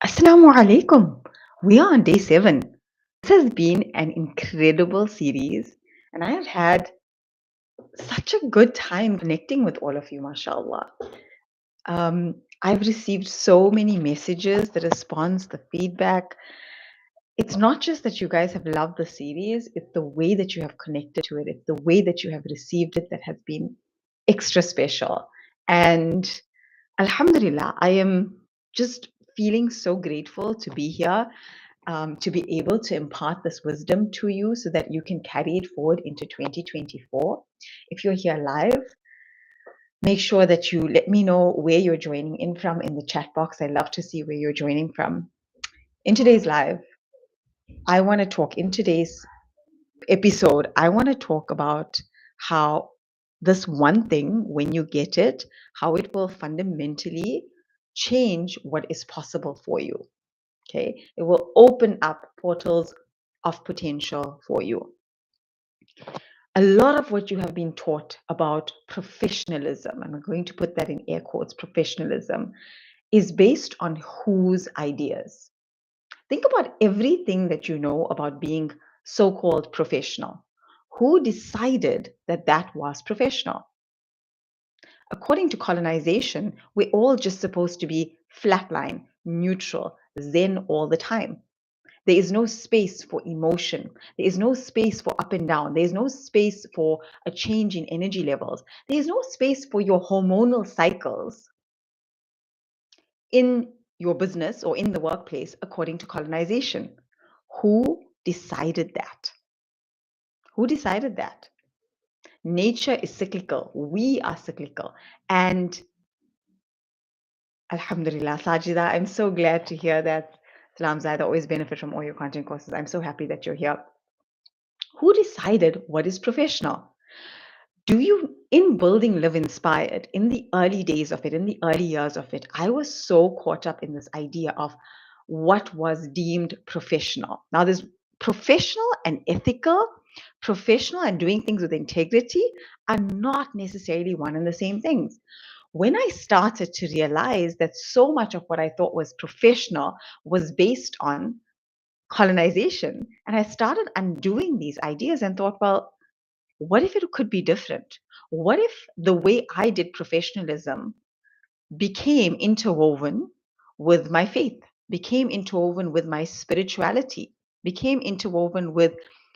Assalamu alaikum. We are on day 7. This has been an incredible series, and I have had such a good time connecting with all of you, mashallah. I've received so many messages, the response, the feedback. It's not just that you guys have loved the series, it's the way that you have connected to it, it's the way that you have received it that has been extra special. And Alhamdulillah, I am just feeling so grateful to be here, to be able to impart this wisdom to you so that you can carry it forward into 2024. If you're here live, make sure that you let me know where you're joining in from in the chat box. I love to see where you're joining from. In today's live, I want to talk, in today's episode, I want to talk about how this one thing, when you get it, how it will fundamentally change what is possible for you. Okay, it will open up portals of potential for you. A lot of what you have been taught about professionalism, and I'm going to put that in air quotes, professionalism, is based on whose ideas? Think about everything that you know about being so called professional. Who decided that that was professional? According to colonization, we're all just supposed to be flatline, neutral, zen all the time. There is no space for emotion. There is no space for up and down. There is no space for a change in energy levels. There is no space for your hormonal cycles in your business or in the workplace, according to colonization. Who decided that? Who decided that? Nature is cyclical. We are cyclical. And Alhamdulillah, Sajida, I'm so glad to hear that. I'm Zaahida, always benefit from all your content courses. I'm so happy that you're here. Who decided what is professional? Do you, in building Live Inspired, in the early days of it, in the early years of it, I was so caught up in this idea of what was deemed professional. Now, there's professional and ethical, professional and doing things with integrity are not necessarily one and the same things. When I started to realize that so much of what I thought was professional was based on colonization, and I started undoing these ideas and thought, well, what if it could be different? What if the way I did professionalism became interwoven with my faith, became interwoven with my spirituality, became interwoven with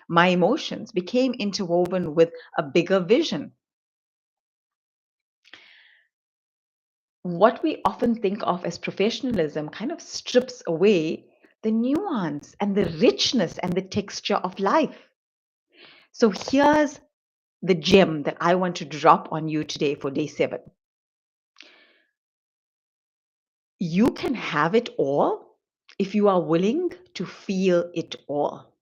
my emotions, became interwoven with a bigger vision? What we often think of as professionalism kind of strips away the nuance and the richness and the texture of life. So here's the gem that I want to drop on you today for day 7. You can have it all if you are willing to feel it all.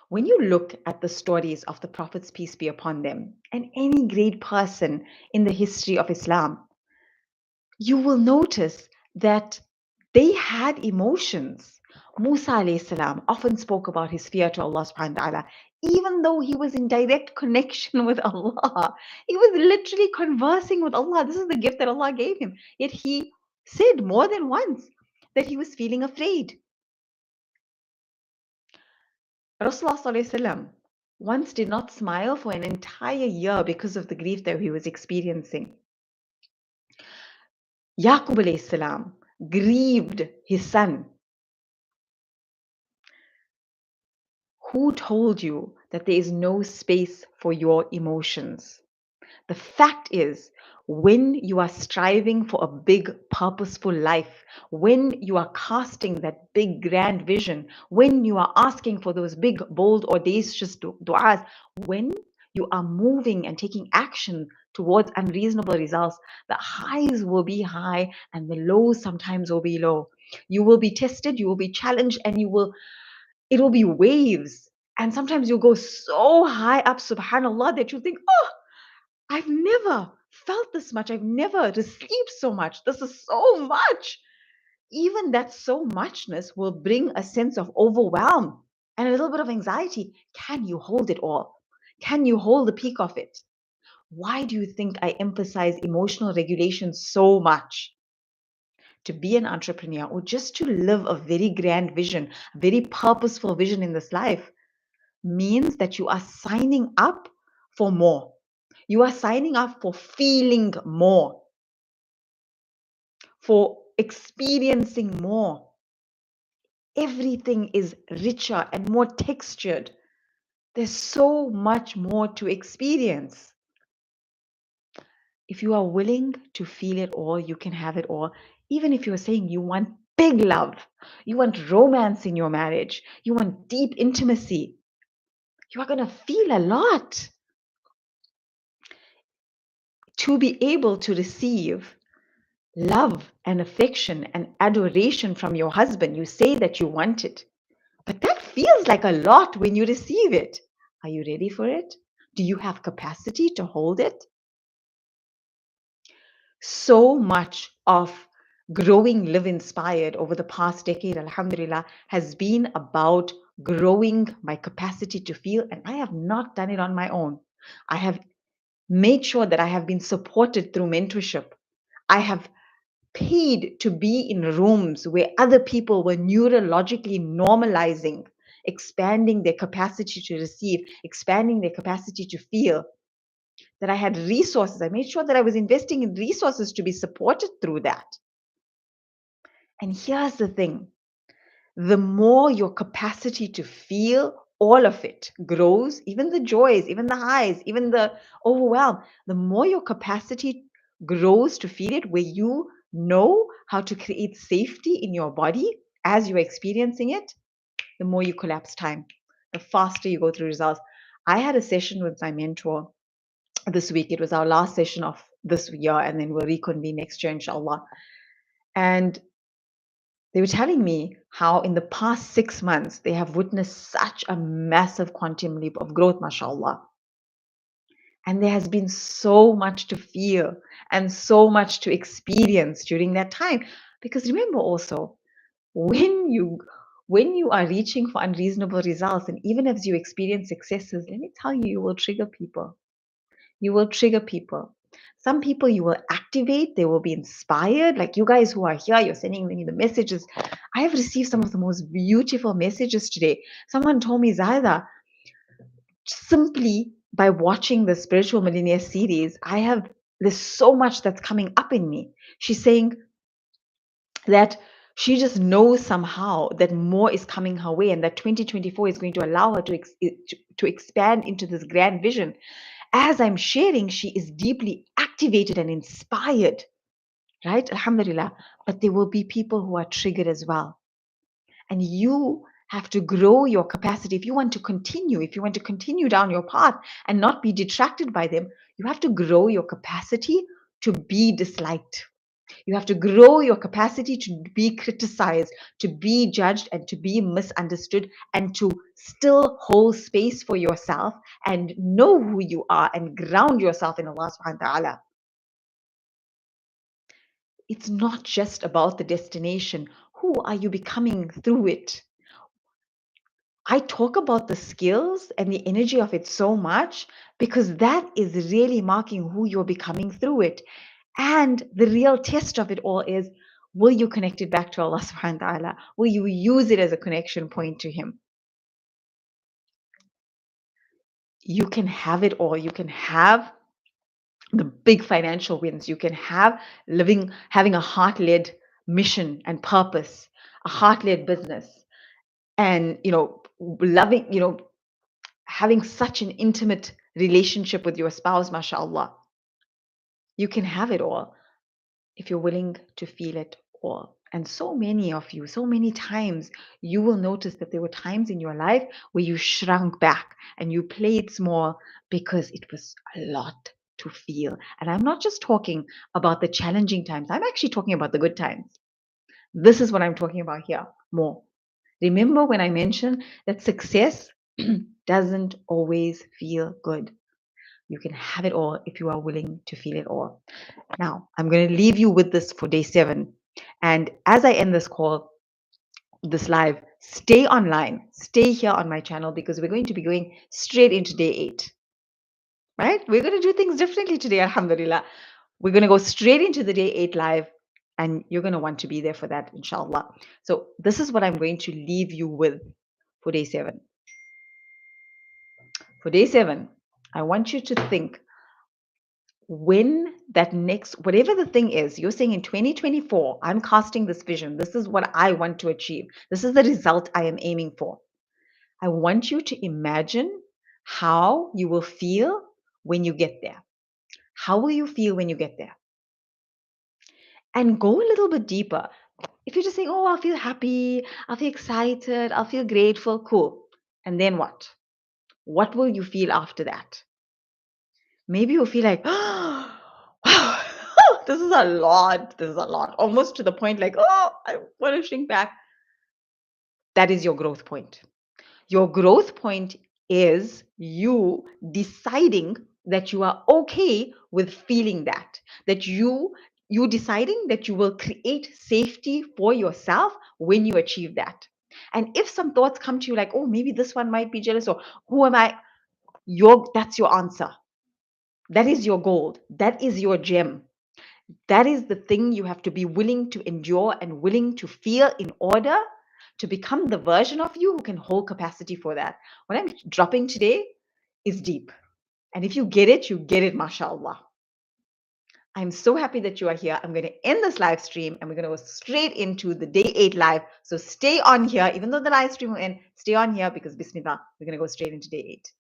When you look at the stories of the prophets, peace be upon them, and any great person in the history of Islam, you will notice that they had emotions. Musa alayhi salam often spoke about his fear to Allah subhanahu wa ta'ala, even though he was in direct connection with Allah. He was literally conversing with Allah. This is the gift that Allah gave him. Yet he said more than once that he was feeling afraid. Rasulullah sallallahu alaihi wasallam once did not smile for an entire year because of the grief that he was experiencing. Yaqub alayhi salam grieved his son. Who told you that there is no space for your emotions? The fact is, when you are striving for a big, purposeful life, when you are casting that big, grand vision, when you are asking for those big, bold, audacious du'as, when you are moving and taking action towards unreasonable results, the highs will be high and the lows sometimes will be low. You will be tested, you will be challenged, and it will be waves. And sometimes you'll go so high up, subhanAllah, that you think, oh, I've never felt this much. I've never received so much. This is so much. Even that so muchness will bring a sense of overwhelm and a little bit of anxiety. Can you hold it all? Can you hold the peak of it? Why do you think I emphasize emotional regulation so much? to be an entrepreneur or just to live a very grand vision, a very purposeful vision in this life means that you are signing up for more. You are signing up for feeling more, for experiencing more. Everything is richer and more textured. There's so much more to experience. If you are willing to feel it all, you can have it all. Even if you're saying you want big love, you want romance in your marriage, you want deep intimacy, you are going to feel a lot. To be able to receive love and affection and adoration from your husband, you say that you want it, but that feels like a lot when you receive it. Are you ready for it? Do you have capacity to hold it? So much of growing Live Inspired over the past decade, alhamdulillah, has been about growing my capacity to feel, and I have not done it on my own. I have made sure that I have been supported through mentorship. I have paid to be in rooms where other people were neurologically normalizing, expanding their capacity to receive, expanding their capacity to feel, that I had resources. I made sure that I was investing in resources to be supported through that. And here's the thing, the more your capacity to feel all of it grows, even the joys, even the highs, even the overwhelm, the more your capacity grows to feel it, where you know how to create safety in your body as you're experiencing it, the more you collapse time, the faster you go through results. I had a session with my mentor this week. It was our last session of this year, and then we'll reconvene next year, inshallah. And they were telling me how in the past 6 months they have witnessed such a massive quantum leap of growth, mashallah. And there has been so much to feel and so much to experience during that time. Because remember also, when you are reaching for unreasonable results, and even as you experience successes, let me tell you, you will trigger people. You will trigger people. Some people you will activate, they will be inspired. Like you guys who are here, you're sending me the messages. I have received some of the most beautiful messages today. Someone told me, Zaahida, simply by watching the Spiritual Millionaire series, there's so much that's coming up in me. She's saying that she just knows somehow that more is coming her way and that 2024 is going to allow her to expand into this grand vision. As I'm sharing, she is deeply activated and inspired, right? Alhamdulillah. But there will be people who are triggered as well. And you have to grow your capacity. If you want to continue down your path and not be detracted by them, you have to grow your capacity to be disliked. You have to grow your capacity to be criticized, to be judged, and to be misunderstood, and to still hold space for yourself and know who you are and ground yourself in Allah subhanahu wa ta'ala. It's not just about the destination. Who are you becoming through it? I talk about the skills and the energy of it so much because that is really marking who you're becoming through it. And the real test of it all is, will you connect it back to Allah subhanahu wa ta'ala? Will you use it as a connection point to Him? You can have it all. You can have the big financial wins. You can have having a heart-led mission and purpose, a heart-led business, and loving, having such an intimate relationship with your spouse, mashallah. You can have it all if you're willing to feel it all. And so many of you, so many times, you will notice that there were times in your life where you shrunk back and you played small because it was a lot to feel. And I'm not just talking about the challenging times, I'm actually talking about the good times. This is what I'm talking about here more. Remember when I mentioned that success doesn't always feel good. You can have it all if you are willing to feel it all. Now, I'm going to leave you with this for day 7. And as I end this call, this live, stay online, stay here on my channel because we're going to be going straight into day 8. Right? We're going to do things differently today, alhamdulillah. We're going to go straight into the day 8 live. And you're going to want to be there for that, inshallah. So this is what I'm going to leave you with for day 7. For day 7, I want you to think, when that next, whatever the thing is, you're saying in 2024, I'm casting this vision. This is what I want to achieve. This is the result I am aiming for. I want you to imagine how you will feel when you get there. How will you feel when you get there? And go a little bit deeper. If you're just saying, oh, I'll feel happy, I'll feel excited, I'll feel grateful, cool. And then what? What will you feel after that? Maybe you'll feel like, oh, wow, this is a lot. This is a lot. Almost to the point like, oh, I want to shrink back. That is your growth point. Your growth point is you deciding that you are okay with feeling that you deciding that you will create safety for yourself when you achieve that. And if some thoughts come to you like, oh, maybe this one might be jealous, or who am I? That's your answer. That is your gold. That is your gem. That is the thing you have to be willing to endure and willing to feel in order to become the version of you who can hold capacity for that. What I'm dropping today is deep. And if you get it, mashallah. I'm so happy that you are here. I'm going to end this live stream and we're going to go straight into the day 8 live. So stay on here, even though the live stream will end, stay on here because bismillah, we're going to go straight into day 8.